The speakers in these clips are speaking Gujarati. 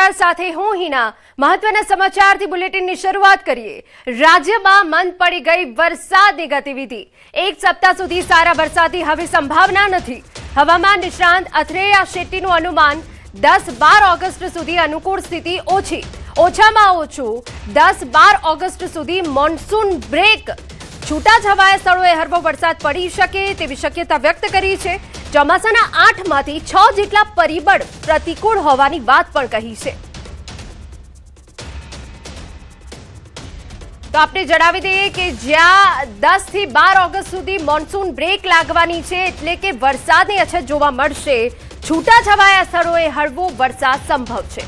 સમાચાર સાથે હું હિના મહત્વના સમાચારથી બુલેટિનની શરૂઆત કરીએ। રાજ્યમાં મંદ પડી ગઈ વરસાદની ગતિવિધિ। એક સપ્તાહ સુધી સારા વરસાદની હવે સંભાવના નથી। હવામાન નિષ્ણાંત અથરેયા શેટ્ટીનું અનુમાન 10-12 ઓગસ્ટ સુધી અનુકૂળ સ્થિતિ ઓછામાં ઓછું 10-12 ઓગસ્ટ સુધી મોન્સૂન બ્રેક છૂટાછવાયા સ્થળોએ હળવો વરસાદ પડી શકે તેવી શક્યતા વ્યક્ત કરી છે। ચોમાસાના 8માંથી 6 જેટલા પરિબળ પ્રતિકૂળ હોવાની વાત પણ કહી છે। તો આપણે જણાવી દઈએ કે જ્યાં 10થી 12 ઓગસ્ટ સુધી મોન્સૂન બ્રેક લાગવાની છે એટલે કે વરસાદની અછત જોવા મળશે। છૂટાછવાયા સ્થળોએ હળવો વરસાદ સંભવ છે।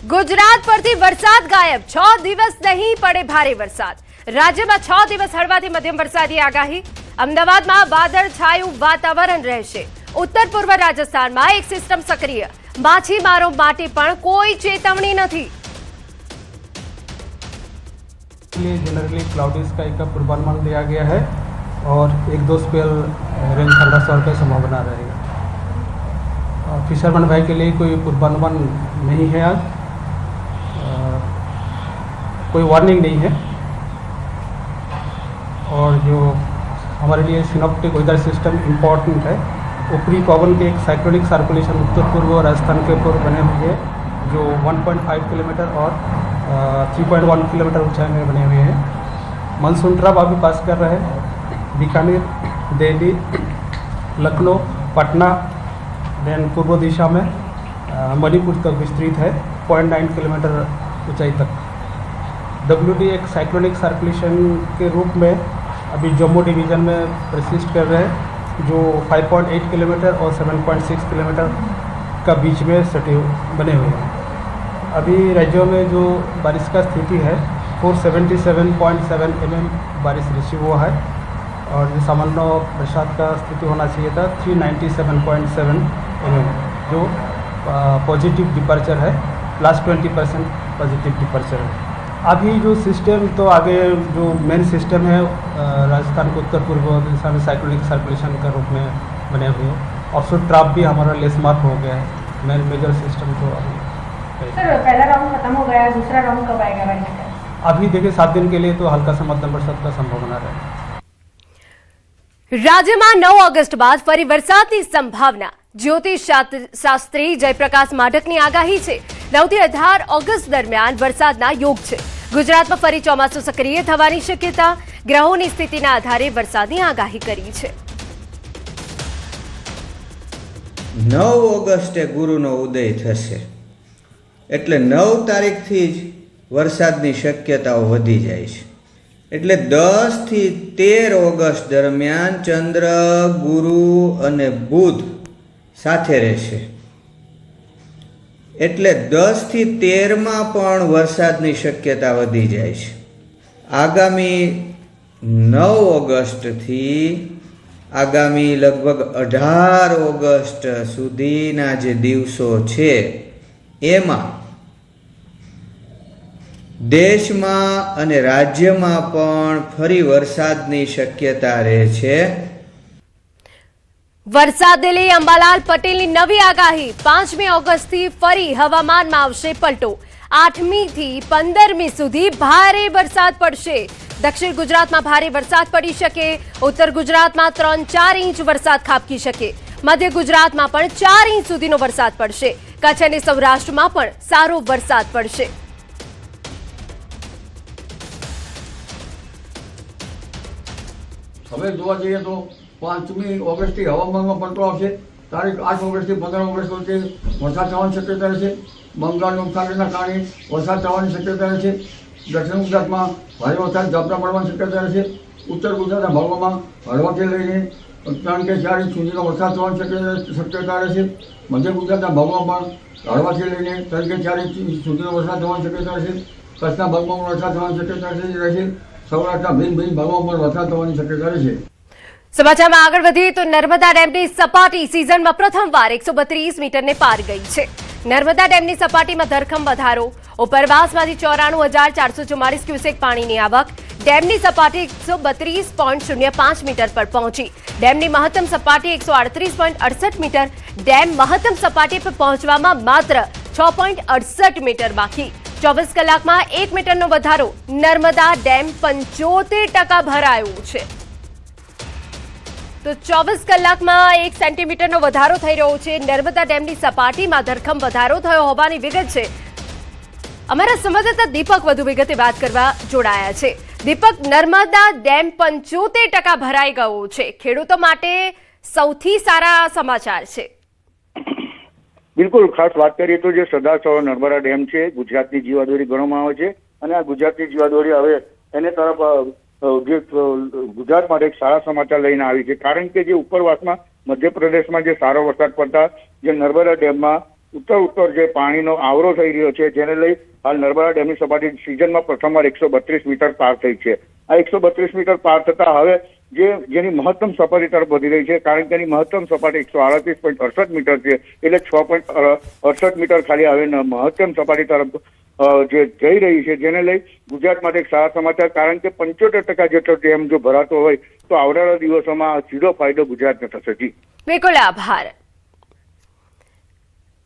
ગુજરાત પરથી વરસાદ ગાયબ। 6 દિવસ નહીં પડે ભારે વરસાદ। રાજ્યમાં 6 દિવસ હળવાથી મધ્યમ વરસાદની આગાહી। અમદાવાદમાં વાદળછાયું વાતાવરણ રહેશે। ઉત્તર પૂર્વ રાજસ્થાનમાં એક સિસ્ટમ સક્રિય। માછીમારો માટે પણ કોઈ ચેતવણી નથી। जनरली क्लाउडी स्काई का पूर्वानुमान दिया गया है और 1-2 स्पेल रेन थंडरस्टॉर्म की संभावना रहेगा। फिशरमैन भाई के लिए कोई पूर्वानुमान नहीं है आज, कोई वार्निंग नहीं है। और जो हमारे लिए सिनॉप्टिक वेदर सिस्टम इम्पोर्टेंट है। ऊपरी पवन के एक साइक्लोनिक सर्कुलेशन उत्तर पूर्व राजस्थान के ऊपर बने हुए हैं जो 1.5 किलोमीटर और 3.1 किलोमीटर ऊंचाई में बने हुए हैं। मानसून ट्रफ अभी पास कर रहे हैं। बीकानेर, दिल्ली, लखनऊ, पटना, देन पूर्व दिशा में मणिपुर तक विस्तृत है 0.9 किलोमीटर ऊंचाई तक। WD एक साइक्लोनिक सर्कुलेशन के रूप में अभी जम्मू डिवीज़न में प्रसिस्ट कर रहे हैं जो 5.8 किलोमीटर और 7.6 किलोमीटर का बीच में सटे बने हुए हैं। अभी राज्यों में जो बारिश का स्थिति है 477.7 mm बारिश रिसीव हुआ है और जो सामान्य बरसात का स्थिति होना चाहिए था 397.7 mm जो पॉजिटिव डिपार्चर है। +20% पॉजिटिव डिपार्चर है। अभी जो सिस्टम तो आगे जो मेन सिस्टम है राजस्थान के उत्तर पूर्व दिशा में साइक्लोनिक सर्कुलेशन के रूप में बने हुए हैं। ऑफशोर ट्रफ भी हमारा लेस मार्क हो गया है। मेन मेजर सिस्टम तो अभी सर पहला राउंड खत्म हो गया, दूसरा राउंड कब आएगा भाई? अभी देखिए 7 दिन के लिए तो हल्का सा मध्यम बरसात का संभावना है। રાજ્યમાં 9 ઓગસ્ટ બાદ ફરી વરસાદની સંભાવના। જ્યોતિષ શાસ્ત્રી જયપ્રકાશ માઢકની આગાહી છે 9 થી 18 ઓગસ્ટ દરમિયાન વરસાદના યોગ છે। ગુજરાતમાં ફરી ચોમાસું સક્રિય થવાની શક્યતા। ગ્રહોની સ્થિતિના આધારે વરસાદની આગાહી કરી છે। 9 ઓગસ્ટે ગુરુનો ઉદય થશે એટલે 9 તારીખથી જ વરસાદની શક્યતાઓ વધી જાય છે। એટલે 10 થી 13 ઓગસ્ટ દરમિયાન ચંદ્ર, ગુરુ અને બુધ સાથે રહેશે એટલે 10 થી 13માં પણ વરસાદની શક્યતા વધી જાય છે। આગામી 9 ઓગસ્ટથી આગામી લગભગ 18 ઓગસ્ટ સુધીના જે દિવસો છે એમાં દેશમાં અને રાજ્યમાં પણ ફરી વરસાદની શક્યતા રહે છે। વરસાદને લઈ અંબાલાલ પટેલની નવી આગાહી। 5મી ઓગસ્ટથી ફરી હવામાનમાં આવશે પલટો। 8મી થી 15મી સુધી ભારે વરસાદ પડશે। દક્ષિણ ગુજરાતમાં ભારે વરસાદ પડી શકે। ઉત્તર ગુજરાતમાં 3-4 ઇંચ વરસાદ ખાબકી શકે। મધ્ય ગુજરાતમાં પણ 4 ઇંચ સુધીનો વરસાદ પડશે। કચ્છ અને સૌરાષ્ટ્રમાં પણ સારો વરસાદ પડશે। હવે જોવા જઈએ તો 5મી ઓગસ્ટથી હવામાનમાં પલટો આવશે। તારીખ 8 ઓગસ્ટથી 15 ઓગસ્ટ વચ્ચે વરસાદ થવાની શક્યતા રહેશે। બંગાળની ઉપસાગરના કારણે વરસાદ થવાની શક્યતા રહેશે। દક્ષિણ ગુજરાતમાં ભારે વરસાદ ઝાપટા પડવાની શક્યતા રહેશે। ઉત્તર ગુજરાતના ભાગોમાં હળવાથી લઈને 3 કે 4 ઇંચ સુધીનો વરસાદ થવાની શક્યતા રહેશે। મધ્ય ગુજરાતના ભાગોમાં પણ હળવાથી લઈને 3 કે 4 ઇંચ સુધીનો વરસાદ થવાની શક્યતા રહેશે। કચ્છના ભાગમાં પણ વરસાદ થવાની શક્યતા રહેશે। સૌરાષ્ટ્રના ભિન્ન ભાગોમાં પણ વરસાદ થવાની શક્યતા રહેશે। સમાચારમાં આગળ વધીએ તો નર્મદા ડેમની સપાટી સિઝનમાં પ્રથમવાર 132 મીટરને પાર ગઈ છે। નર્મદા ડેમની સપાટીમાં ધરખમ વધારો। ઉપરવાસમાંથી 94,444 ક્યુસેક પાણીની આવક. ડેમની સપાટી 132.05 મીટર પર પહોંચી. ડેમની મહત્તમ સપાટી 138.68 મીટર. ડેમ મહત્તમ સપાટી પર પહોંચવામાં માત્ર 6.68 મીટર બાકી. 24 કલાકમાં 1 મીટરનો વધારો. નર્મદા ડેમ 75% ભરાયું છે. તો 24 કલાકમાં 1 સેન્ટીમીટરનો વધારો થઈ રહ્યો છે. નર્મદા ડેમની સપાટીમાં ધરખમ વધારો થયો હોવાની વિગત છે. અમારા સંવાદદાતા દીપક વધુ વિગતે વાત કરવા જોડાયા છે. દીપક, નર્મદા ડેમ 75% ભરાઈ ગયો છે. ખેડૂતો માટે સૌથી સારા સમાચાર છે. બિલકુલ, ખાસ વાત કરીએ તો જે સરદાર સરોવર નર્મદા ડેમ છે ગુજરાતની જીવાદોરી ગણવામાં આવે છે અને આ ગુજરાતની જીવાદોરી હવે એને તરફ જે ગુજરાત માટે એક સારા સમાચાર લઈને આવી છે. કારણ કે જે ઉપરવાસમાં મધ્યપ્રદેશમાં જે સારો વરસાદ પડતા જે નર્મદા ડેમમાં ઉત્તર જે પાણીનો આવરો થઈ રહ્યો છે, જેને લઈ હાલ નર્મદા ડેમની સપાટી સિઝનમાં પ્રથમવાર 132 મીટર પાર થઈ છે. આ 132 મીટર પાર થતા હવે જેની મહત્તમ સપાટી તરફ વધી રહી છે, કારણ કે એની મહત્તમ સપાટી 138.68 મીટર છે, એટલે 6.68 મીટર ખાલી હવે મહત્તમ સપાટી તરફ જે જઈ રહી છે, જેને લઈ ગુજરાત માટે એક સારા સમાચાર. કારણ કે 75% જેટલો ડેમ જો ભરાતો હોય તો આવનારા દિવસોમાં સીધો ફાયદો ગુજરાતને થશે. જી બિલકુલ, આભાર.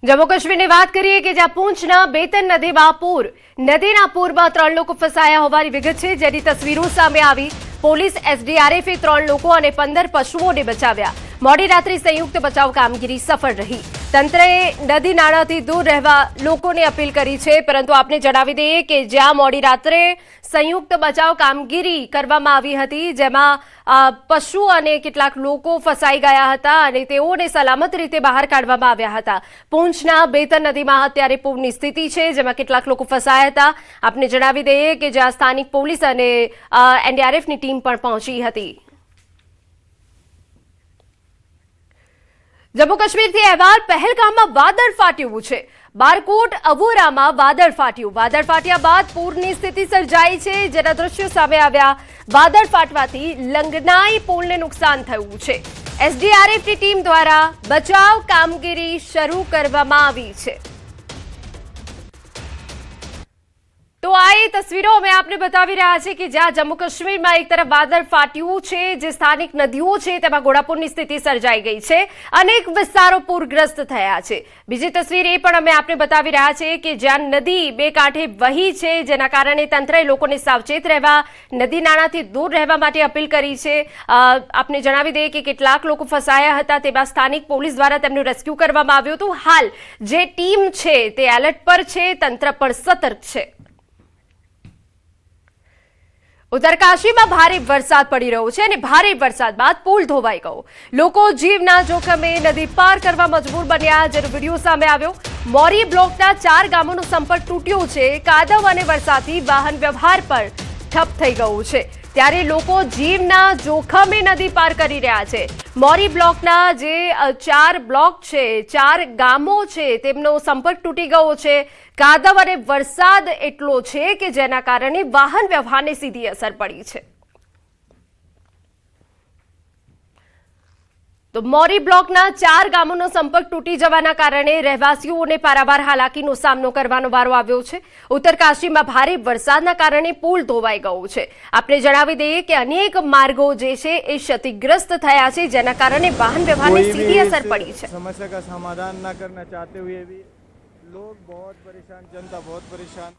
જમ્મુ કાશ્મીરની વાત કરીએ કે જ્યાં પૂંછના બેતન નદીમાં પૂર. નદીના પૂરમાં 3 લોકો ફસાયા હોવાની વિગત છે, જેની તસવીરો સામે આવી. પોલીસ એસડીઆરએફે 3 લોકો અને 15 પશુઓને બચાવ્યા. મોડી રાત્રે સંયુક્ત બચાવ કામગીરી સફળ રહી. તંત્રએ નદી નાળાથી દૂર રહેવા લોકોને અપીલ કરી છે, પરંતુ આપને જણાવી દઈએ કે જ્યાં મોડી રાત્રે સંયુક્ત બચાવ કામગીરી કરવામાં આવી હતી, જેમાં પશુ અને કેટલાક લોકો ફસાઈ ગયા હતા અને તેઓને સલામત રીતે બહાર કાઢવામાં આવ્યા હતા. પૂંછના બેતન નદીમાં અત્યારે પૂરની સ્થિતિ છે, જેમાં કેટલાક લોકો ફસાયા હતા. આપને જણાવી દઈએ કે જ્યાં સ્થાનિક પોલીસ અને એનડીઆરએફની ટીમ પણ પહોંચી હતી. જમ્મુ કાશ્મીરથી અહેવાલ. પહેલગામમાં વાદળ ફાટ્યું છે. બારકોટ અવોરામાં વાદળ ફાટ્યું. વાદળ ફાટ્યા બાદ પૂરની સ્થિતિ સર્જાઈ છે, જેના દ્રશ્યો સામે આવ્યા. વાદળ ફાટવાથી લંગનાઈ પુલને નુકસાન થયું છે. એસડીઆરએફની ટીમ દ્વારા બચાવ કામગીરી શરૂ કરવામાં આવી છે. તો આ એ તસવીરો અમે આપને બતાવી રહ્યા છે કે જ્યાં જમ્મુ કાશ્મીરમાં એક તરફ વાદળ ફાટ્યું છે, જે સ્થાનિક નદીઓ છે તેમાં ઘોડાપૂરની સ્થિતિ સર્જાઈ ગઈ છે. અનેક વિસ્તારો પૂરગ્રસ્ત થયા છે. બીજી તસવીર એ પણ અમે આપને બતાવી રહ્યા છે કે જ્યાં નદી બે કાંઠે વહી છે, જેના કારણે તંત્રએ લોકોને સાવચેત રહેવા, નદી નાળાથી દૂર રહેવા માટે અપીલ કરી છે. આપને જણાવી દઈએ કે કેટલાક લોકો ફસાયા હતા, તેમાં સ્થાનિક પોલીસ દ્વારા તેમનું રેસ્ક્યુ કરવામાં આવ્યું હતું. હાલ જે ટીમ છે તે એલર્ટ પર છે, તંત્ર પણ સતર્ક છે. ઉત્તરકાશીમાં ભારે વરસાદ પડી રહ્યો છે અને ભારે વરસાદ બાદ પુલ ધોવાઈ ગયો. લોકો જીવના જોખમે નદી પાર કરવા મજબૂર બન્યા, જેનો વિડીયો સામે આવ્યો. મોરી બ્લોકના 4 ગામોનો સંપર્ક તૂટ્યો છે. કાદવ અને વરસાદથી વાહન વ્યવહાર પર ઠપ થઈ ગયું છે. ત્યારે લોકો જીવના જોખમે નદી પાર કરી રહ્યા છે. મોરી બ્લોકના જે 4 બ્લોક છે, 4 ગામો છે, તેમનો સંપર્ક તૂટી ગયો છે. કાદવ અને વરસાદ એટલો છે કે જેના કારણે વાહન વ્યવહારને સીધી અસર પડી છે. તો મોરી બ્લોકના 4 ગામોનો સંપર્ક તૂટી જવાના કારણે રહેવાસીઓને પારાવાર હાલાકીનો સામનો કરવાનો વારો આવ્યો છે. ઉત્તરકાશીમાં ભારે વરસાદના કારણે પુલ ધોવાઈ ગયો છે. આપણે જણાવી દઈએ કે અનેક માર્ગો જે છે એ ક્ષતિગ્રસ્ત થયા છે, જેના કારણે વાહન વ્યવહારને સીધી અસર પડી છે. समस्या का समाधान ना करना चाहते हुए भी लोग बहुत परेशान, जनता बहुत परेशान.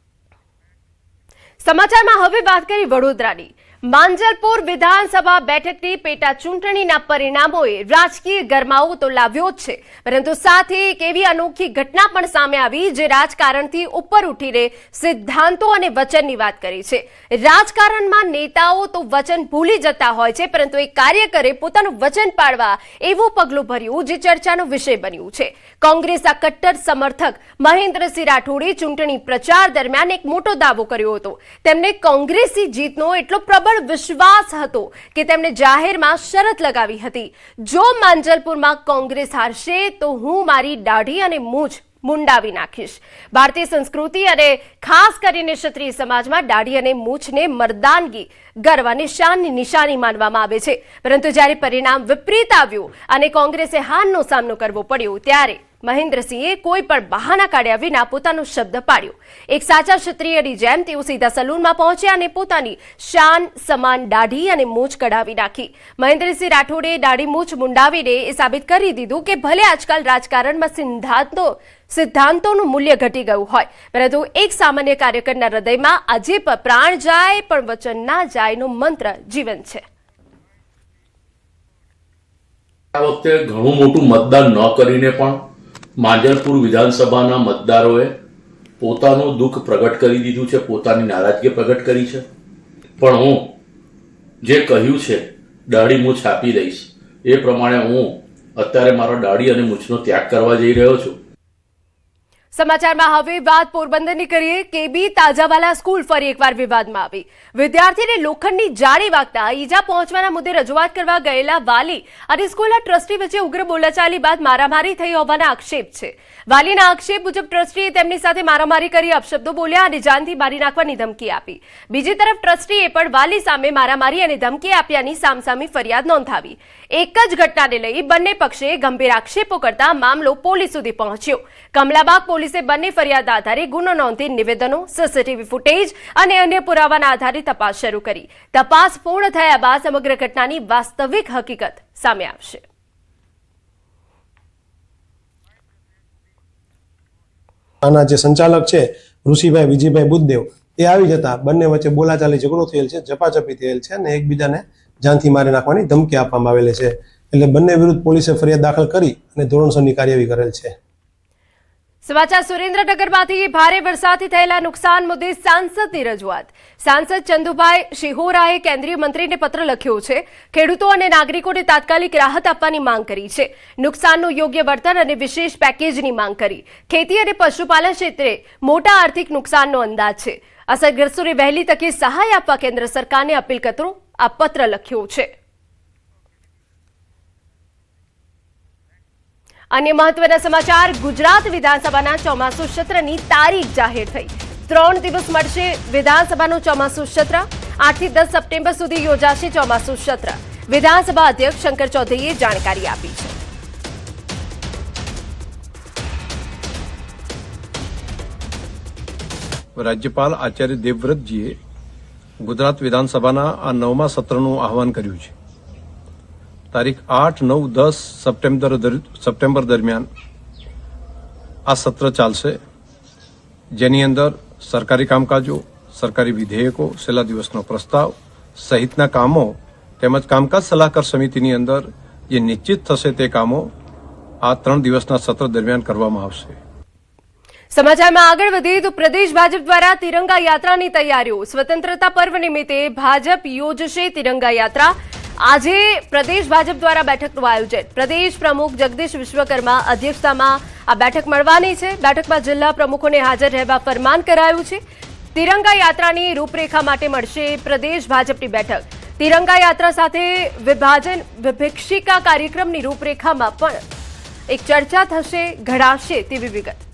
સમાચારમાં હવે વાત કરી વડોદરાની. માંજલપુર વિધાનસભા બેઠકની પેટા ચૂંટણીના પરિણામોએ રાજકીય ગરમાવો તો લાવ્યો જ છે, પરંતુ સાથે એક એવી અનોખી ઘટના પણ સામે આવી જે રાજકારણથી ઉપર ઉઠીને સિદ્ધાંતો અને વચનની વાત કરી છે. રાજકારણમાં નેતાઓ તો વચન ભૂલી જતા હોય છે, પરંતુ એક કાર્યકરે પોતાનું વચન પાળવા એવું પગલું ભર્યું જે ચર્ચાનો વિષય બન્યું છે. કોંગ્રેસના કટ્ટર સમર્થક મહેન્દ્રસિંહ રાઠોડે ચૂંટણી પ્રચાર દરમિયાન એક મોટો દાવો કર્યો હતો. તેમને કોંગ્રેસી જીતનો એટલો પ્રબળ વિશ્વાસ હતો કે તેમણે જાહેરમાં શરત લગાવી હતી, જો માંજલપુરમાં કોંગ્રેસ હારશે તો હું મારી દાઢી અને મૂછ મુંડાવી નાખીશ. ભારતીય સંસ્કૃતિ અને ખાસ કરીને ક્ષત્રિય સમાજમાં દાઢી અને મૂછને મર્દાનગી, ગર્વ અને શાનની નિશાની માનવામાં આવે છે. પરંતુ જ્યારે પરિણામ વિપરીત આવ્યું અને કોંગ્રેસે હારનો સામનો કરવો પડ્યો, ત્યારે મહેન્દ્રસિંહે કોઈ પણ બહાના કાઢ્યા વિના પોતાનો શબ્દ પાડ્યો. એક સાચા ક્ષત્રિયની જેમ તેઓ સીધા સલૂનમાં પહોંચ્યા અને પોતાની શાન સમાન દાઢી અને મૂછ કઢાવી નાખી. મહેન્દ્રસિંહ રાઠોડે દાઢી મૂછ મુંડાવીને એ સાબિત કરી દીધું કે ભલે આજકાલ રાજકારણમાં સિદ્ધાંતોનું મૂલ્ય ઘટી ગયું હોય, પરંતુ એક સામાન્ય કાર્યકરના હૃદયમાં આજે પણ પ્રાણ જાય પણ વચન ના જાયનો મંત્ર જીવંત છે. આ વખતે ઘણું મોટું મતદાન ન કરીને પણ માંજલપુર વિધાનસભાના મતદારોએ પોતાનું દુઃખ પ્રગટ કરી દીધું છે, પોતાની નારાજગી પ્રગટ કરી છે. પણ હું જે કહ્યું છે દાઢી મૂછ આપી દઈશ એ પ્રમાણે હું અત્યારે મારો દાઢી અને મૂછનો ત્યાગ કરવા જઈ રહ્યો છું. સમાચારમાં હવે વાત પોરબંદરની કરીએ. કેબી તાજાવાલા સ્કૂલ ફરી એકવાર વિવાદમાં આવી. વિદ્યાર્થીને લોખંડની જાળી વાગતા ઈજા પહોંચવાના મુદ્દે રજૂઆત કરવા ગયેલા વાલી અને સ્કૂલના ટ્રસ્ટી વચ્ચે ઉગ્ર બોલાચાલી બાદ મારામારી થઈ હોવાના આક્ષેપ છે. વાલીના આક્ષેપ મુજબ ટ્રસ્ટીએ તેમની સાથે મારામારી કરી અપશબ્દો બોલ્યા અને જાનથી મારી નાખવાની ધમકી આપી. બીજી તરફ ટ્રસ્ટીએ પણ વાલી સામે મારામારી અને ધમકી આપ્યાની સામસામી ફરિયાદ નોંધાવી. એક જ ઘટનાને લઈ બંને પક્ષે ગંભીર આક્ષેપો કરતા મામલો પોલીસ સુધી પહોંચ્યો. કમલાબાગ પોલીસે બંને ફરિયાદ આધારે ગુનો નોંધી નિવેદનો, સીસીટીવી ફૂટેજ અને અન્ય પુરાવાના આધારે તપાસ શરૂ કરી. તપાસ પૂર્ણ થયા બાદ સમગ્ર ઘટનાની વાસ્તવિક હકીકત સામે આવશે. આના જે સંચાલક છે ઋષિભાઈ વિજયભાઈ બુદ્ધદેવ એ આવી જતા બંને વચ્ચે બોલાચાલી ઝઘડો થયેલ છે, ઝપાઝપી થયેલ છે અને એકબીજાને જાનથી મારી નાખવાની ધમકી આપવામાં આવેલી છે. એટલે બંને વિરુદ્ધ પોલીસે ફરિયાદ દાખલ કરી અને ધોરણસરની કાર્યવાહી કરેલ છે. સમાચાર સુરેન્દ્રનગરમાંથી ભારે વરસાદથી થયેલા નુકસાન મુદ્દે સાંસદની રજૂઆત. સાંસદ ચંદુભાઈ શિહોરાએ કેન્દ્રીય મંત્રીને પત્ર લખ્યો છે. ખેડૂતો અને નાગરિકોને તાત્કાલિક રાહત આપવાની માંગ કરી છે. નુકસાનનું યોગ્ય વળતર અને વિશેષ પેકેજની માંગ કરી. ખેતી અને પશુપાલન ક્ષેત્રે મોટા આર્થિક નુકસાનનો અંદાજ છે. અસરગ્રસ્તોને વહેલી તકે સહાય આપવા કેન્દ્ર સરકારને અપીલ કરતો આ પત્ર લખ્યો છે. અન્ય મહત્વના સમાચાર. ગુજરાત વિધાનસભાના ચોમાસુ સત્રની તારીખ જાહેર થઈ. 3 દિવસ મળશે વિધાનસભાનું ચોમાસુ સત્ર. 8 થી 10 સપ્ટેમ્બર સુધી યોજાશે ચોમાસુ સત્ર. વિધાનસભા અધ્યક્ષ શંકર ચૌધરીએ જાણકારી આપી છે. રાજ્યપાલ આચાર્ય દેવવ્રતજીએ ગુજરાત વિધાનસભાના આ 9મા સત્રનું આહવાન કર્યું છે. તારીખ 8, 9, 10 સપ્ટેમ્બર દરમિયાન આ સત્ર ચાલશે, જેની અંદર સરકારી કામકાજો, સરકારી વિધેયકો, છેલ્લા દિવસનો પ્રસ્તાવ સહિતના કામો તેમજ કામકાજ સલાહકાર સમિતિની અંદર જે નિશ્ચિત થશે તે કામો આ 3 દિવસના સત્ર દરમિયાન કરવામાં આવશે. સમાચારમાં આગળ વધીએ તો પ્રદેશ ભાજપ દ્વારા તિરંગા યાત્રાની તૈયારીઓ. સ્વતંત્રતા પર્વ નિમિત્તે ભાજપ યોજશે તિરંગા યાત્રા. આજે પ્રદેશ ભાજપ દ્વારા બેઠકનું આયોજન. પ્રદેશ પ્રમુખ જગદીશ વિશ્વકર્મા અધ્યક્ષતામાં આ બેઠક મળવાની છે. બેઠકમાં જિલ્લા પ્રમુખોને હાજર રહેવા ફરમાન કરાયું છે. તિરંગા યાત્રાની રૂપરેખા માટે મળશે પ્રદેશ ભાજપની બેઠક. તિરંગા યાત્રા સાથે વિભાજન વિભિક્ષિકા કાર્યક્રમની રૂપરેખામાં પણ એક ચર્ચા થશે, ઘડાશે તેવી વિગત.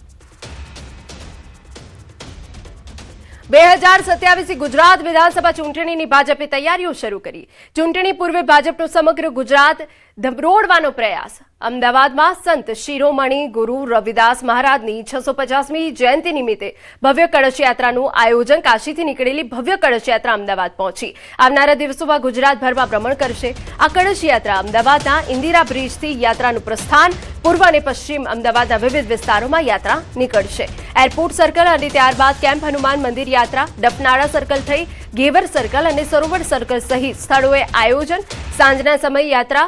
2027 ગુજરાત વિધાનસભા ચૂંટણીની ભાજપે તૈયારીઓ શરૂ કરી. ચૂંટણી પૂર્વે ભાજપનો સમગ્ર ગુજરાત ધમરોડવાનો પ્રયાસ. અમદાવાદમાં સંત શિરોમણી ગુરુ રવિદાસ મહારાજની 650મી જયંતિ નિમિત્તે ભવ્ય કળશ યાત્રાનું આયોજન. કાશીથી નીકળેલી ભવ્ય કળશ યાત્રા અમદાવાદ પહોંચી. આવનારા દિવસોમાં ગુજરાતભરમાં ભ્રમણ કરશે. આ કળશ યાત્રા અમદાવાદના ઇન્દિરા બ્રિજથી યાત્રાનું પ્રસ્થાન. પૂર્વ અને પશ્ચિમ અમદાવાદના વિવિધ વિસ્તારોમાં યાત્રા નીકળશે. એરપોર્ટ સર્કલ અને ત્યારબાદ કેમ્પ હનુમાન મંદિર યાત્રા, ડફનાળા સર્કલ થઈ ઘેવર સર્કલ અને સરોવર સર્કલ સહિત સ્થળોએ આયોજન. સાંજના સમયે યાત્રા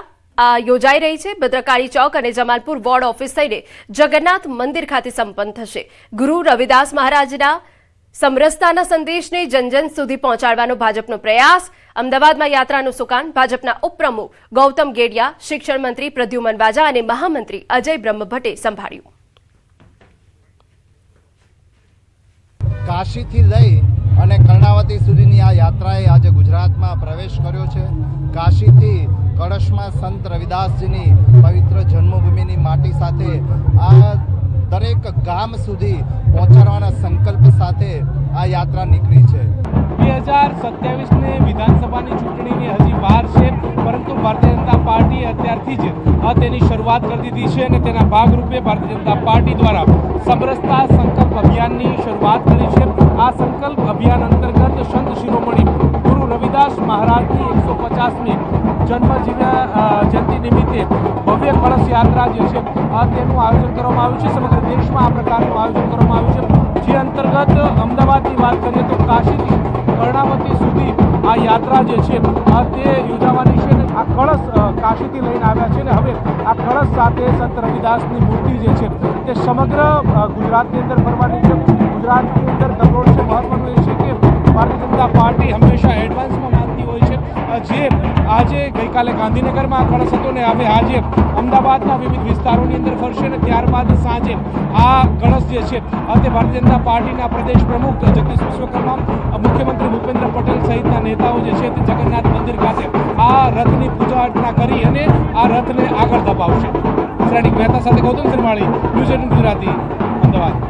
યોજાઈ રહી છે. ભદ્રકાળી ચોક અને જમાલપુર વોર્ડ ઓફિસ થઈને જગન્નાથ મંદિર ખાતે સંપન્ન થશે. ગુરુ રવિદાસ મહારાજના સમરસતાના સંદેશને જનજન સુધી પહોંચાડવાનો ભાજપનો પ્રયાસ. અમદાવાદમાં યાત્રાનું સુકાન ભાજપના ઉપપ્રમુખ ગૌતમ ગેડિયા, શિક્ષણ મંત્રી પ્રદ્યુમન વાજા અને મહામંત્રી અજય બ્રહ્મભટ્ટે સંભાળ્યું. કાશીથી લઈ અને કર્ણાવતી સુધીની આ યાત્રાએ આજે ગુજરાતમાં પ્રવેશ કર્યો છે. કાશીથી કળશમાં સંત રવિદાસજીની પવિત્ર જન્મભૂમિની માટી સાથે આ દરેક ગામ સુધી પહોંચાડવાના સંકલ્પ સાથે આ યાત્રા નીકળી છે. 2027 વિધાનસભાની ચૂંટણીની હજી વાર છે, પરંતુ ભારતીય જનતા પાર્ટી અત્યારથી જ તેની શરૂઆત કરી દીધી છે અને તેના ભાગરૂપે ભારતીય જનતા પાર્ટી દ્વારા સમરસતા સંકલ્પ અભિયાનની શરૂઆત કરી છે. આ સંકલ્પ અભિયાન અંતર્ગત સંત શિરોમણી ગુરુ રવિદાસ મહારાજની 150મી જન્મ જયંતિ નિમિત્તે ભવ્ય કળશ યાત્રા જે છે તેનું આયોજન કરવામાં આવ્યું છે. સમગ્ર દેશમાં આ પ્રકારનું આયોજન કરવામાં આવ્યું છે, જે અંતર્ગત અમદાવાદની વાત કરીએ તો કાશીથી કર્ણાવતી સુધી આ યાત્રા જે છે તે યોજાવાની છે. આ કળશ કાશીથી લઈને આવ્યા છે અને હવે આ કળશ સાથે સંત રવિદાસની મૂર્તિ જે છે તે સમગ્ર ગુજરાતની અંદર ફરવાની છે. ગુજરાતની અંદર દરોડ છે. મહત્વનું એ છે કે ભારતીય જનતા પાર્ટી હંમેશા એડવાન્સમાં માનતી હોય છે. જે આજે ગઈકાલે ગાંધીનગરમાં આ કળશ હતો ને હવે આજે અમદાવાદના વિવિધ વિસ્તારોની અંદર ફરશે અને ત્યારબાદ સાંજે આ કળશ જે છે તે ભારતીય જનતા પાર્ટીના પ્રદેશ પ્રમુખ જગદીશ વિશ્વકર્મા, મુખ્યમંત્રી ભૂપેન્દ્ર પટેલ સહિતના નેતાઓ જે છે તે જગન્નાથ મંદિર ખાતે આ રથની પૂજા અર્ચના કરી અને આ રથને આગળ ધપાવશે. શ્રેણીક મહેતા સાથે ગૌતમ સરમાળી, ન્યૂઝ 18 ગુજરાતી, અમદાવાદ.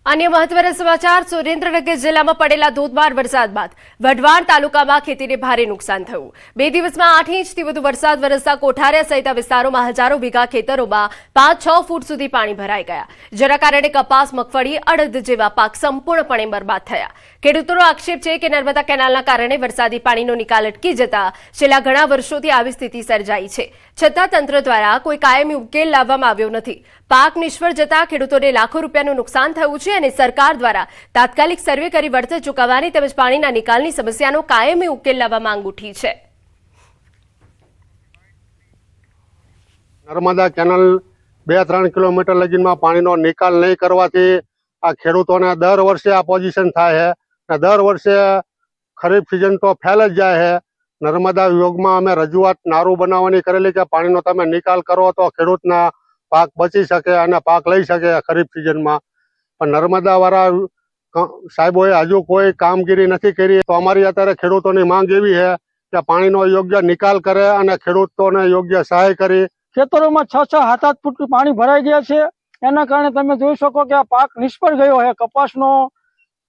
અન્ય મહત્વના સમાચાર. સુરેન્દ્રનગર જિલ્લામાં પડેલા ધોધમાર વરસાદ બાદ વઢવાણ તાલુકામાં ખેતીને ભારે નુકસાન થયું. 2 દિવસમાં 8 ઇંચથી વધુ વરસાદ વરસતા કોઠારિયા સહિતના વિસ્તારોમાં હજારો વીઘા ખેતરોમાં 5-6 ફૂટ સુધી પાણી ભરાઈ ગયા, જેના કારણે કપાસ, મગફળી, અડદ જેવા પાક સંપૂર્ણપણે બરબાદ થયા. ખેડૂતોનો આક્ષેપ છે કે નર્મદા કેનાલના કારણે વરસાદી પાણીનો નિકાલ અટકી જતા છેલ્લા ઘણા વર્ષોથી આવી સ્થિતિ સર્જાઈ છે, છતાં તંત્ર દ્વારા કોઈ કાયમી ઉકેલ લાવવામાં આવ્યો નથી. પાક નિષ્ફળ જતા ખેડૂતોને લાખો રૂપિયાનું નુકસાન થયું છે અને સરકાર દ્વારા તાત્કાલિક સર્વે કરી વળતર ચૂકવવાની તેમજ પાણીના નિકાલની સમસ્યાનો કાયમી ઉકેલ લાવવા માંગ ઉઠી છે. નર્મદા કેનાલ 2-3 કિલોમીટર લગીનમાં પાણીનો નિકાલ નહીં કરવાથી આ ખેડૂતોને દર વર્ષે આ પોઝિશન થાય છે. દર વર્ષે ખરીફ સિઝન તો ફેલ જ જાય છે. નર્મદા વિભાગમાં અમે રજૂઆત નારું બનાવવાની કરેલી કે પાણીનો તમે નિકાલ કરો તો ખેડૂતના પાક બચી શકે અને પાક લઈ શકે ખરીફ સિઝનમાં. પણ નર્મદા વાળા સાહેબોએ હજુ કોઈ કામગીરી નથી કરી. તો અમારી અત્યારે ખેડૂતોની માંગ એવી છે કે પાણીનો યોગ્ય નિકાલ કરે અને ખેડૂતોને યોગ્ય સહાય કરી. ખેતરોમાં 6-7 ફૂટ પાણી ભરાઈ ગયા છે. એના કારણે તમે જોઈ શકો કે આ પાક નિષ્ફળ ગયો છે. કપાસનો,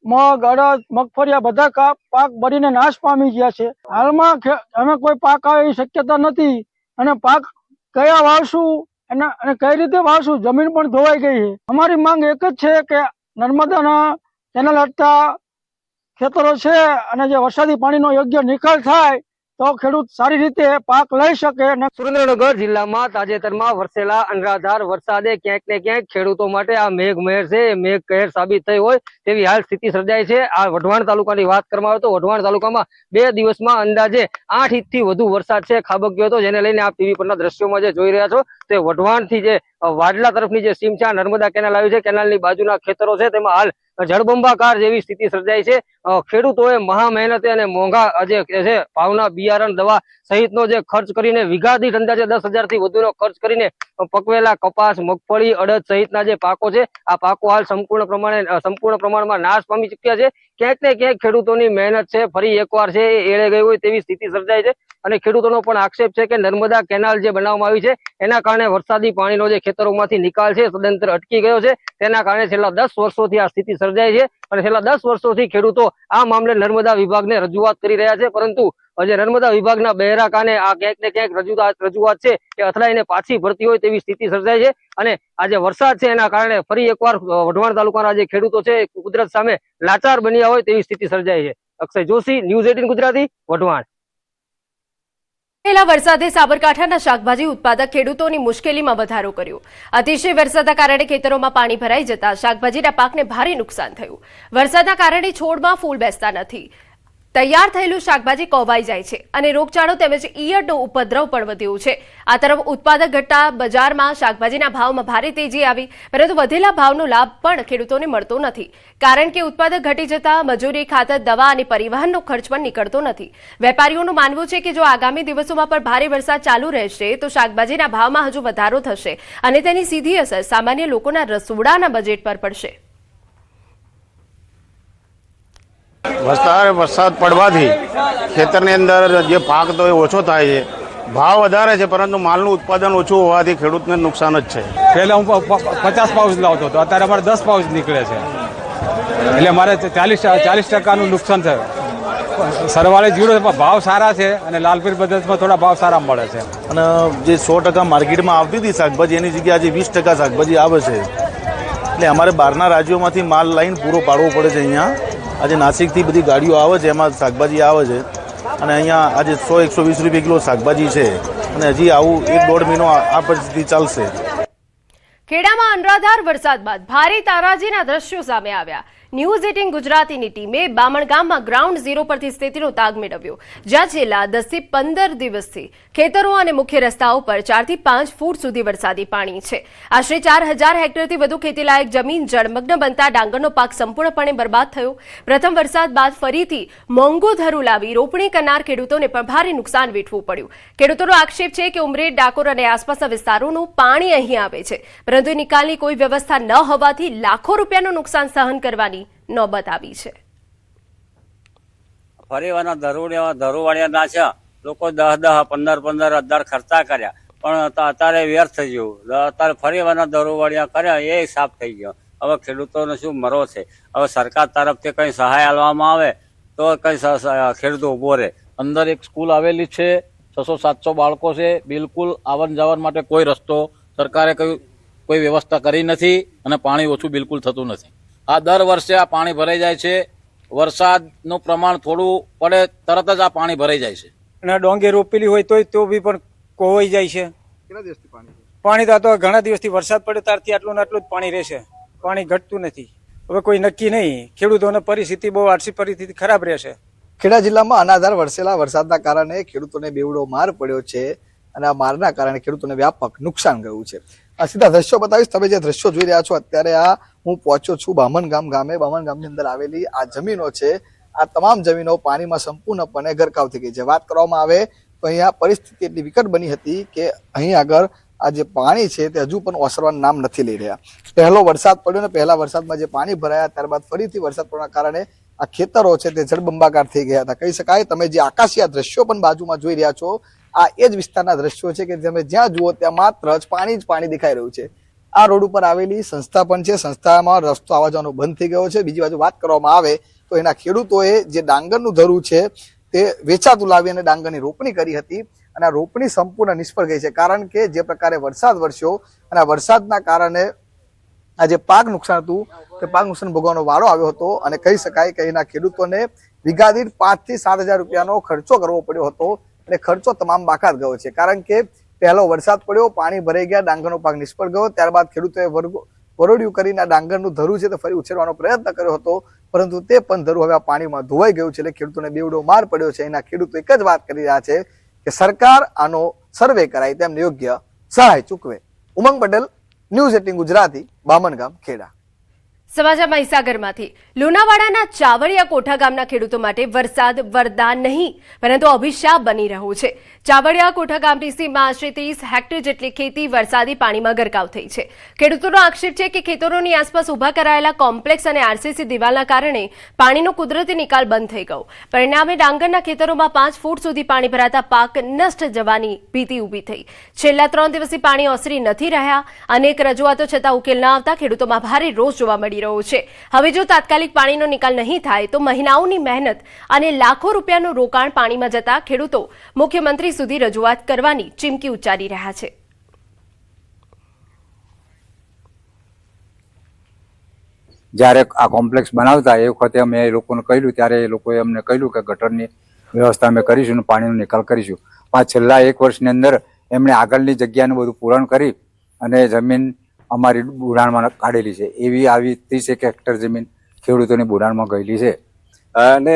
મગ, અડદ, મગફળી બધા પાક બળીને નાશ પામી ગયા છે. હાલમાં અમે કોઈ પાક આવે એવી શક્યતા નથી અને પાક કયા વાવશું અને કઈ રીતે વાવશું, જમીન પણ ધોવાઈ ગઈ છે. અમારી માંગ એક જ છે કે નર્મદાના કેનાલ હટતા ખેતરો છે અને જે વરસાદી પાણીનો યોગ્ય નિકાલ થાય તો ખેડૂત સારી રીતે પાક લઈ શકે. સુરેન્દ્રનગર જિલ્લામાં તાજેતરમાં વરસેલા અનરાધાર વરસાદે ક્યાંક ને ક્યાંક ખેડૂતો માટે આ મેઘમહેર છે, મેઘ કહેર સાબિત થઈ હોય તેવી હાલ સ્થિતિ સર્જાઈ છે. આ વઢવાણ તાલુકાની વાત કરવામાં આવે તો વઢવાણ તાલુકામાં 2 દિવસમાં અંદાજે 8 ઇંચથી વધુ વરસાદ છે ખાબક્યો હતો, જેને લઈને આપ ટીવી પરના દ્રશ્યોમાં જે જોઈ રહ્યા છો તે વઢવાણથી જે વાડલા તરફની જે સીમ છે આ નર્મદા કેનાલ આવી છે. કેનાલની બાજુના ખેતરો છે તેમાં હાલ જળબંબાકાર જેવી સ્થિતિ સર્જાઈ છે. ખેડૂતોએ મહા મહેનતે અને મોંઘા જે છે ભાવના બિયારણ, દવા સહિતનો જે ખર્ચ કરીને વીઘા દીઠ અંદાજે 10,000 થી વધુનો ખર્ચ કરીને પકવેલા કપાસ, મગફળી, અડદ સહિતના જે પાકો છે આ પાકો હાલ સંપૂર્ણ પ્રમાણમાં નાશ પામી ચુક્યા છે. ક્યાંક ને ક્યાંક ખેડૂતોની મહેનત છે ફરી એકવાર છે એ એળે ગઈ હોય તેવી સ્થિતિ સર્જાઈ છે અને ખેડૂતોનો પણ આક્ષેપ છે કે નર્મદા કેનાલ જે બનાવવામાં આવી છે એના કારણે વરસાદી પાણીનો જે ખેતરોમાંથી નિકાલ છે સદંતર અટકી ગયો છે. તેના કારણે છેલ્લા 10 વર્ષોથી આ સ્થિતિ સર્જાઈ છે અને છેલ્લા 10 વર્ષોથી ખેડૂતો આ મામલે નર્મદા વિભાગને રજૂઆત કરી રહ્યા છે, પરંતુ જે નર્મદા વિભાગના બહેરા કાને આ ક્યાંક ને ક્યાંક રજૂઆત છે એ અથડાઈને પાછી ભરતી હોય તેવી સ્થિતિ સર્જાઈ છે. અને આ જે વરસાદ છે એના કારણે ફરી એકવાર વઢવાણ તાલુકાના જે ખેડૂતો છે કુદરત સામે લાચાર બન્યા હોય તેવી સ્થિતિ સર્જાઈ છે. અક્ષય જોશી, ન્યૂઝ 18 ગુજરાતી, વઢવાણ. વરસાદે સાબરકાંઠાના શાકભાજી ઉત્પાદક ખેડૂતોની મુશ્કેલીમાં વધારો કર્યો. અતિશય વરસાદના કારણે ખેતરોમાં પાણી ભરાઈ જતા શાકભાજીના પાકને ભારે નુકસાન થયું. વરસાદના કારણે છોડમાં ફૂલ બેસતા નથી, તૈયાર થયેલું શાકભાજી કોવાઈ જાય છે અને રોગચાળો તેમજ ઈયળનો ઉપદ્રવ પણ વધ્યો છે. આ તરફ ઉત્પાદક ઘટતા બજારમાં શાકભાજીના ભાવમાં ભારે તેજી આવી, પરંતુ વધેલા ભાવનો લાભ પણ ખેડૂતોને મળતો નથી, કારણ કે ઉત્પાદક ઘટી જતા મજૂરી, ખાતર, દવા અને પરિવહનનો ખર્ચ પણ નીકળતો નથી. વેપારીઓનું માનવું છે કે જો આગામી દિવસોમાં પણ ભારે વરસાદ ચાલુ રહેશે તો શાકભાજીના ભાવમાં હજુ વધારો થશે અને તેની સીધી અસર સામાન્ય લોકોના રસોડાના બજેટ પર પડશે. વરસાદ પડવાથી ખેતરની અંદર જે પાક તો એ ઓછો થાય છે, ભાવ વધારે છે પરંતુ માલનું ઉત્પાદન ઓછું હોવાથી ખેડૂતને નુકસાન જ છે. પહેલા હું 50 પાઉચ લાવતો હતો, અત્યારે અમારે 10 પાઉચ નીકળે છે, એટલે અમારે 40% નુકસાન છે. સરવાળે જીરો ભાવ સારા છે અને લાલપીર પદ્ધતિમાં થોડા ભાવ સારા મળે છે. અને જે 100% માર્કેટમાં આવતી હતી શાકભાજી એની જગ્યાએ આજે 20% શાકભાજી આવે છે. એટલે અમારે બહારના રાજ્યોમાંથી માલ લાવીને પૂરો પાડવો પડે છે. અહીંયા આજે નાસિકથી બધી ગાડીઓ આવે છે, એમાં શાકભાજી આવે છે અને અહીંયા આજે 100-120 રૂપિયા કિલો શાકભાજી છે અને હજી આવું 1-1.5 મહિનો આ પરિસ્થિતિ ચાલશે. ખેડામાં અનરાધાર વરસાદ બાદ ભારે તારાજીના દ્રશ્યો સામે આવ્યા. ન્યૂઝ 18 ગુજરાતીની ટીમે બામણ ગામમાં ગ્રાઉન્ડ ઝીરો પરથી સ્થિતિનો તાગ મેળવ્યો, જ્યાં છેલ્લા 10 થી 15 દિવસથી ખેતરો અને મુખ્ય રસ્તાઓ પર 4 થી 5 ફૂટ સુધી વરસાદી પાણી છે. આશરે 4000 હેક્ટરથી વધુ ખેતીલાયક જમીન જળમગ્ન બનતા ડાંગરનો પાક સંપૂર્ણપણે બરબાદ થયો. પ્રથમ વરસાદ બાદ ફરીથી મોંઘું ધરું લાવી રોપણી કરનાર ખેડૂતોને પણ ભારે નુકસાન વેઠવું પડ્યું. ખેડૂતોનો આક્ષેપ છે કે ઉમરેઠ, ડાકોર અને આસપાસના વિસ્તારોનું પાણી અહીં આવે છે, પરંતુ નિકાલની કોઈ વ્યવસ્થા ન હોવાથી લાખો રૂપિયાનું નુકસાન સહન કરવાની નોબત આવી છે. ફરીવાના ધરુવાળિયા નાખ્યા, લોકો 10-15 ખર્ચા કર્યા, પણ અત્યારે વ્યર્થ થઈ ગયું. અત્યારે ફરીવાના ધરુવાળિયા કર્યા એ સાફ થઈ ગયો. હવે ખેડૂતોને શું મરો છે? હવે સરકાર તરફથી કંઈ સહાય આપવામાં આવે તો કંઈ ખેડૂતો ઉભો રહે. અંદર એક સ્કૂલ આવેલી છે, 600-700 બાળકો છે, બિલકુલ આવન જાવન માટે કોઈ રસ્તો સરકારે કોઈ વ્યવસ્થા કરી નથી અને પાણી ઓછું બિલકુલ થતું નથી. આ દર વર્ષે આ પાણી ભરાઈ જાય છે. વરસાદનું પ્રમાણ થોડું પડે તરત જ આ પાણી ભરાઈ જાય છે. અને ડોંગે રોપેલી હોય તો બી પણ કોવાઈ જાય છે. કેટલા દિવસથી પાણી તો ઘણા દિવસથી વરસાદ પડે ત્યારથી આટલું ને આટલું જ પાણી રહેશે, પાણી ઘટતું નથી. હવે કોઈ નક્કી નહીં. ખેડૂતોની પરિસ્થિતિ બહુ આર્થિક પરિસ્થિતિ ખરાબ રહેશે. ખેડા જિલ્લામાં અનાધાર વરસેલા વરસાદના કારણે ખેડૂતોને બેવડો માર પડ્યો છે અને આ મારના કારણે ખેડૂતોને વ્યાપક નુકસાન ગયું છે. આ સીધા દ્રશ્યો બતાવીશ. તમે જે દ્રશ્યો જોઈ રહ્યા છો અત્યારે, આ હું પહોંચ્યો છું બામણ ગામે. બામણ ગામની અંદર આવેલી આ જમીનો છે, આ તમામ જમીનો પાણીમાં સંપૂર્ણપણે ગરકાવ થઈ ગઈ છે. વાત કરવામાં આવે તો અહીંયા પરિસ્થિતિ એટલી વિકટ બની હતી કે અહીં આગળ આ જે પાણી છે તે હજુ પણ ઓસરવાનું નામ નથી લઈ રહ્યા. પહેલો વરસાદ પડ્યો ને પહેલા વરસાદમાં જે પાણી ભરાયા, ત્યારબાદ ફરીથી વરસાદ પડવાના કારણે આ ખેતરો છે તે જળબંબાકાર થઈ ગયા હતા કહી શકાય. તમે જે આકાશીય દ્રશ્યો પણ બાજુમાં જોઈ રહ્યા છો, આ એ જ વિસ્તારના દ્રશ્યો છે કે તમે જ્યાં જુઓ ત્યાં માત્ર જ પાણી દેખાઈ રહ્યું છે. આ રોડ ઉપર આવેલી સંસ્થા પણ છે, સંસ્થામાં રસ્તો આવવા જવાનો બંધ થઈ ગયો છે. બીજી બાજુ વાત કરવામાં આવે તો એના ખેડૂતોએ જે ડાંગરનું ધરું છે તે વેચાતું લાવી અને ડાંગરની રોપણી કરી હતી અને આ રોપણી સંપૂર્ણ નિષ્ફળ ગઈ છે. કારણ કે જે પ્રકારે વરસાદ વરસ્યો અને આ વરસાદના કારણે આ જે પાક નુકસાન હતું તે પાક નુકસાન ભોગવવાનો વારો આવ્યો હતો અને કહી શકાય કે એના ખેડૂતોને વીઘા દીઠ 5 થી 7 હજાર રૂપિયાનો ખર્ચો કરવો પડ્યો હતો અને ખર્ચો તમામ બાકાત ગયો છે. કારણ કે પહેલો વરસાદ પડ્યો, પાણી ભરાઈ ગયા, ડાંગરનો પાક નિષ્ફળ ગયો. ત્યારબાદ ખેડૂતોએ વરોડિયું કરીને આ ડાંગરનું ધરું છે તે ફરી ઉછેરવાનો પ્રયત્ન કર્યો હતો, પરંતુ તે પણ ધરું હવે આ પાણીમાં ધોવાઈ ગયું છે. એટલે ખેડૂતોને બેવડો માર પડ્યો છે. એના ખેડૂતો એક જ વાત કરી રહ્યા છે કે સરકાર આનો સર્વે કરાય, તેમને યોગ્ય સહાય ચૂકવે. ઉમંગ પટેલ, ન્યૂઝ 18 ગુજરાતી, બામણ ગામ, ખેડા. સમાચાર મહીસાગરમાંથી. લુણાવાડાના ચાવડિયા કોઠા ગામના ખેડૂતો માટે વરસાદ વરદાન નહીં પરંતુ અભિશાપ બની રહ્યો છે. ચાવડિયા કોઠા ગામની સીમમાં આશરે 30 હેક્ટર જેટલી ખેતી વરસાદી પાણીમાં ગરકાવ થઈ છે. ખેડૂતોનો આક્ષેપ છે કે ખેતરોની આસપાસ ઉભા કરાયેલા કોમ્પ્લેક્સ અને આરસીસી દિવાલના કારણે પાણીનો કુદરતી નિકાલ બંધ થઈ ગયો. પરિણામે ડાંગરના ખેતરોમાં 5 ફૂટ સુધી પાણી ભરાતા પાક નષ્ટ જવાની ભીતિ ઊભી થઈ. છેલ્લા 3 દિવસથી પાણી ઓસરી નથી રહ્યા. અનેક રજૂઆતો છતાં ઉકેલ ન આવતા ખેડૂતોમાં ભારે રોષ જોવા મળી રહ્યો છે. હવે જો તાત્કાલિક પાણીનો નિકાલ નહીં થાય તો મહિનાઓની મહેનત અને લાખો રૂપિયાનું રોકાણ પાણીમાં જતા ખેડૂતો મુખ્યમંત્રી સુધી રજૂઆત કરવાની ચીમકી ઉચ્ચારી રહ્યા છે. જ્યારે આ કોમ્પ્લેક્સ બનાવતા એ વખતે અમે એ લોકોને કહ્યું, ત્યારે એ લોકોએ અમને કહ્યું કે ગટરની વ્યવસ્થા અમે કરીશું અને પાણીનો નિકાલ કરીશું. પણ છેલ્લા 1 વર્ષની અંદર એમણે આગળની જગ્યાનું બધું પૂરણ કરી અને જમીન અમારી બુડાણમાં કાઢેલી છે. એવી આવી 30 હેક્ટર જમીન ખેડૂતોની બુડાણમાં ગયેલી છે અને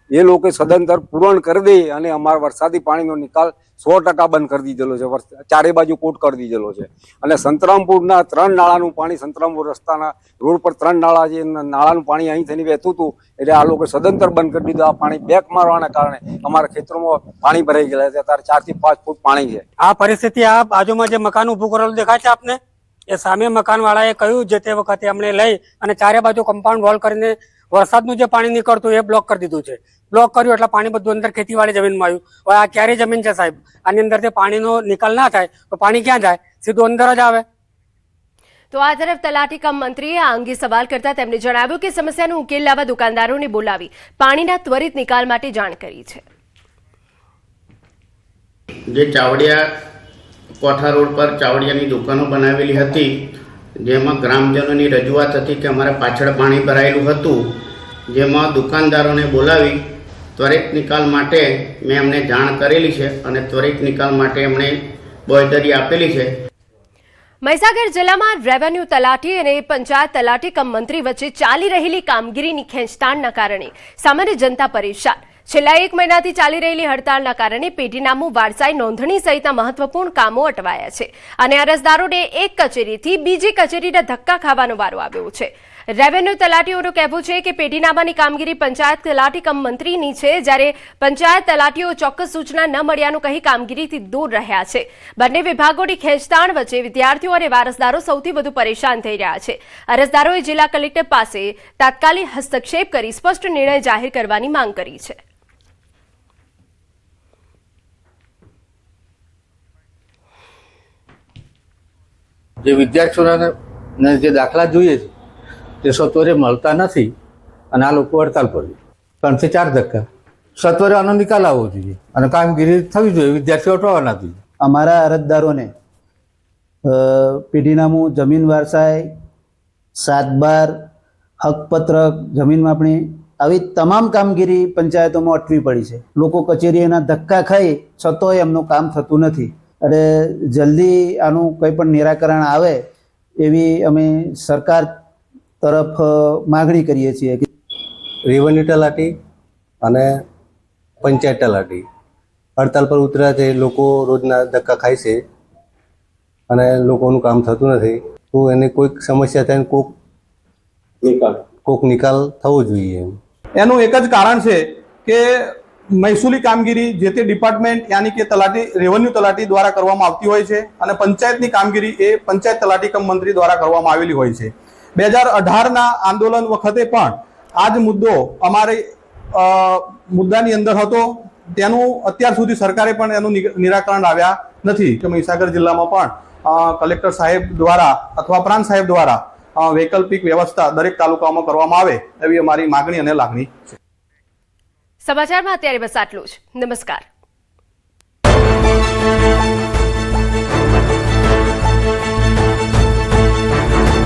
એ લોકો સદંતર પૂરણ કરી દે અને અમારા વરસાદી પાણીનો નિકાલ 100% બંધ કરી દીધેલો છે. ચારે બાજુ કોટ કરી દીધેલો છે અને સંતરામપુરના 3 નાળાનું પાણી, સંતરામપુર રસ્તાના રોડ પર 3 નાળા છે, નાળાનું પાણી અહીં થઈને વહેતું હતું એટલે આ લોકો સદંતર બંધ કરી દીધું. આ પાણી બેક મારવાના કારણે અમારા ખેતરોમાં પાણી ભરાઈ ગયેલા છે. અત્યારે 4 થી 5 ફૂટ પાણી છે. આ પરિસ્થિતિ આ બાજુમાં જે મકાન ઉભું કરેલું દેખાય છે આપને, એ સામે મકાન વાળાએ કહ્યું જે તે વખતે અમને લઈ અને ચારે બાજુ કમ્પાઉન્ડ વોલ કરીને વરસાદનું જે પાણી નીકળતું એ બ્લોક કરી દીધું છે. બ્લોક કર્યું એટલે પાણી બધું અંદર ખેતીવાડી જમીનમાં આવ્યું. હવે આ ક્યારે જમીન છે સાહેબ, આની અંદરથી પાણીનો નિકાલ ના થાય તો પાણી ક્યાં જાય? સીધું અંદર જ આવે. તો આ તરફ તલાટી કમ મંત્રીએ આ અંગે સવાલ કરતા તેમણે જણાવ્યું કે સમસ્યાનો ઉકેલ લાવવા દુકાનદારોને બોલાવી પાણીના ત્વરિત નિકાલ માટે જાણ કરી છે. જે ચાવડિયા કોઠા રોડ પર ચાવડિયાની દુકાનો બનાવેલી હતી, જેમાં ગ્રામજનોની રજૂઆત હતી કે અમારા પાછળ પાણી ભરાયેલું હતું, જેમાં દુકાનદારોને બોલાવી ત્વરિત નિકાલ માટે મેં એમને જાણ કરેલી છે અને ત્વરિત નિકાલ માટે એમણે બાંયધરી આપેલી છે. મહીસાગર જિલ્લામાં રેવન્યુ તલાટી અને પંચાયત તલાટી કમ મંત્રી વચ્ચે ચાલી રહેલી કામગીરીની ખેંચતાણના કારણે સામાન્ય જનતા પરેશાન. છેલ્લા 1 મહિનાથી ચાલી રહેલી હડતાળના કારણે પેઢીનામું, વારસાઈ નોંધણી સહિતના મહત્વપૂર્ણ કામો અટવાયા છે અને અરજદારોને એક કચેરીથી બીજી કચેરીના ધક્કા ખાવાનો વારો આવ્યો છે. રેવન્યુ તલાટીઓનું કહેવું છે કે પેઢીનામાની કામગીરી પંચાયત તલાટી કમ મંત્રીની છે, જ્યારે પંચાયત તલાટીઓ ચોક્કસ સૂચના ન મળ્યાનું કહી કામગીરીથી દૂર રહ્યા છે. બંને વિભાગોની ખેંચતાણ વચ્ચે વિદ્યાર્થીઓ અને વારસદારો સૌથી વધુ પરેશાન થઈ રહ્યા છે. અરજદારોએ જિલ્લા કલેક્ટર પાસે તાત્કાલિક હસ્તક્ષેપ કરી સ્પષ્ટ નિર્ણય જાહેર કરવાની માંગ કરી છે. જે વિદ્યાર્થીઓને જે દાખલા જોઈએ છે તે સત્વરે મળતા નથી અને આ લોકો હડતાલ પર 3 થી 4 ધક્કા. સત્વરે આનો નિકાલ આવવો જોઈએ અને કામગીરી થવી જોઈએ, વિદ્યાર્થીઓ અટવાના નથી. અમારા અરજદારોને પેઢીનામું, જમીન વારસાઈ, 7/12, હકપત્રક, જમીન માપણી આવી તમામ કામગીરી પંચાયતોમાં અટવી પડી છે. લોકો કચેરીના ધક્કા ખાઈ છતાંય એમનું કામ થતું નથી. અને જલ્દી આનું કંઈ પણ નિરાકરણ આવે એવી અમે સરકાર તરફ માગણી કરીએ છીએ. રેવન્યુ તલાટી અને પંચાયત તલાટી હડતાલ પર ઉતર્યા છે. લોકો રોજના ધક્કા ખાય છે અને લોકોનું કામ થતું નથી. તો એને કોઈક સમસ્યા થાય, કોઈક નિકાલ થવો જોઈએ. એનું એક જ કારણ છે કે મહેસૂલી કામગીરી જે તે ડિપાર્ટમેન્ટ યાની કે તલાટી, રેવન્યુ તલાટી દ્વારા કરવામાં આવતી હોય છે અને પંચાયતની કામગીરી એ પંચાયત તલાટી કમ મંત્રી દ્વારા કરવામાં આવેલી હોય છે. 2018ના આંદોલન વખતે પણ આ જ મુદ્દો અમારે મુદ્દાની અંદર હતો. તેનું અત્યાર સુધી સરકારે પણ એનું નિરાકરણ આવ્યા નથી. મહીસાગર જિલ્લામાં પણ કલેક્ટર સાહેબ દ્વારા અથવા પ્રાંત સાહેબ દ્વારા વૈકલ્પિક વ્યવસ્થા દરેક તાલુકામાં કરવામાં આવે એવી અમારી માગણી અને લાગણી છે. સમાચારમાં અત્યારે બસ આટલું જ. નમસ્કાર.